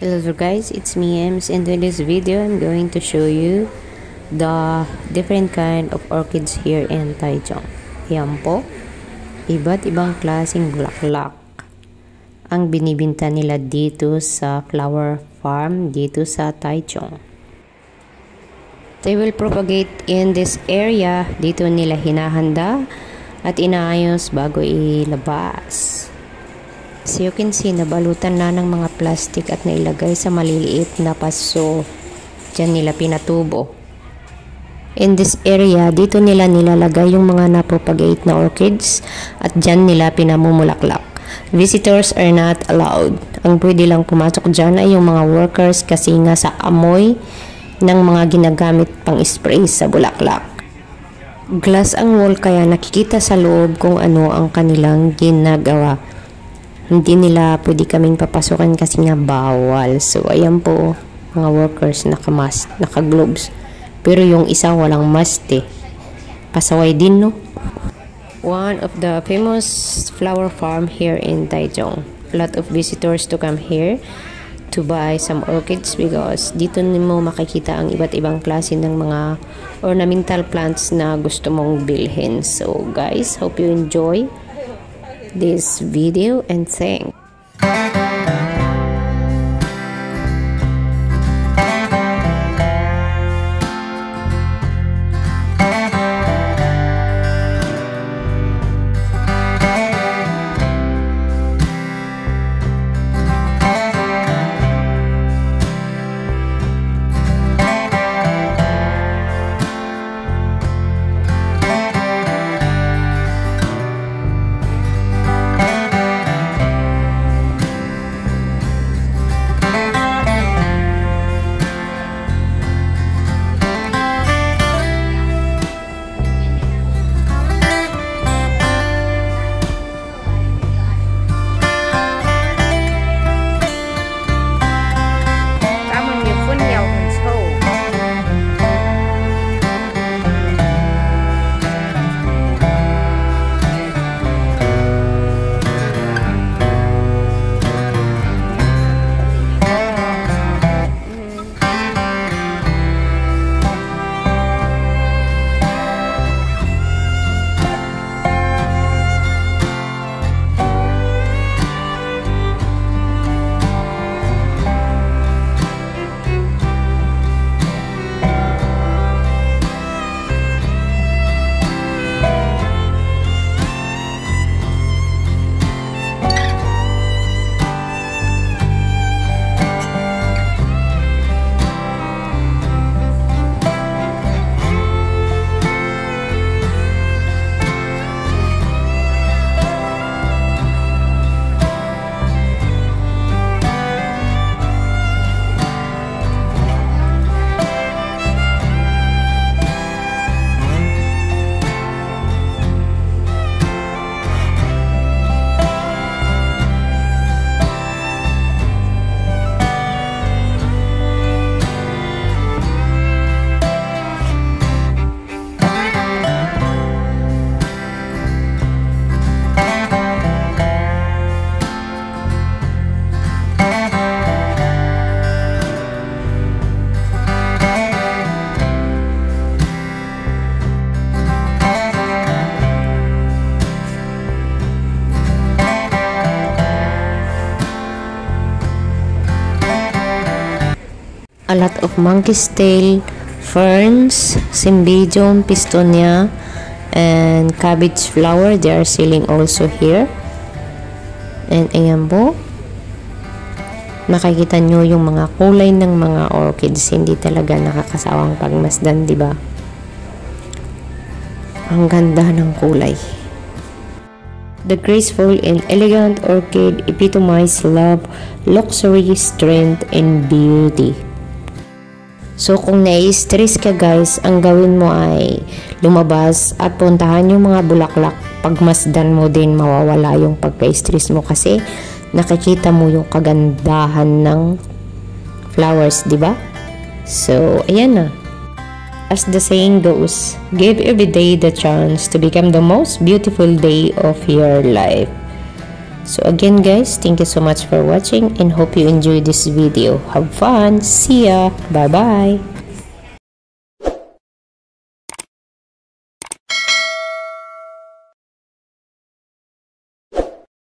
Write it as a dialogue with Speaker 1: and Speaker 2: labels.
Speaker 1: Hello guys, it's me Ems, and in this video I'm going to show you the different kind of orchids here in Taichung. Yan po, iba't ibang klaseng bulaklak ang binibinta nila dito sa flower farm dito sa Taichung. They will propagate in this area. Dito nila hinahanda at inaayos bago ilabas. So you can see, nabalutan na ng mga plastic at nailagay sa maliliit na paso. Diyan nila pinatubo. In this area, dito nila nilalagay yung mga napropagate na orchids at diyan nila pinamumulaklak. Visitors are not allowed. Ang pwede lang pumasok dyan ay yung mga workers kasi nga sa amoy ng mga ginagamit pang spray sa bulaklak. Glass ang wall kaya nakikita sa loob kung ano ang kanilang ginagawa. Hindi nila pwede kaming papasukan kasi nga bawal. So, ayan po, mga workers, naka-mask, naka-gloves. Pero yung isa walang mask eh. Pasaway din, no? One of the famous flower farm here in Taichung. A lot of visitors to come here to buy some orchids because dito mo makikita ang iba't ibang klase ng mga ornamental plants na gusto mong bilhin. So, guys, hope you enjoy this video and thanks. A lot of monkey's tail, ferns, Cymbidium, Pistonia, and cabbage flower. They are selling also here. And ayan po, makikita nyo yung mga kulay ng mga orchids. Hindi talaga nakakasawang pagmasdan, diba? Ang ganda ng kulay. The graceful and elegant orchid epitomize love, luxury, strength, and beauty. So, kung nai-stress ka guys, ang gawin mo ay lumabas at puntahan yung mga bulaklak. Pagmasdan mo din, mawawala yung pagka-stress mo kasi nakikita mo yung kagandahan ng flowers, di ba? So, ayan na. As the saying goes, give every day the chance to become the most beautiful day of your life. So again guys, thank you so much for watching and hope you enjoyed this video. Have fun. See ya. Bye bye.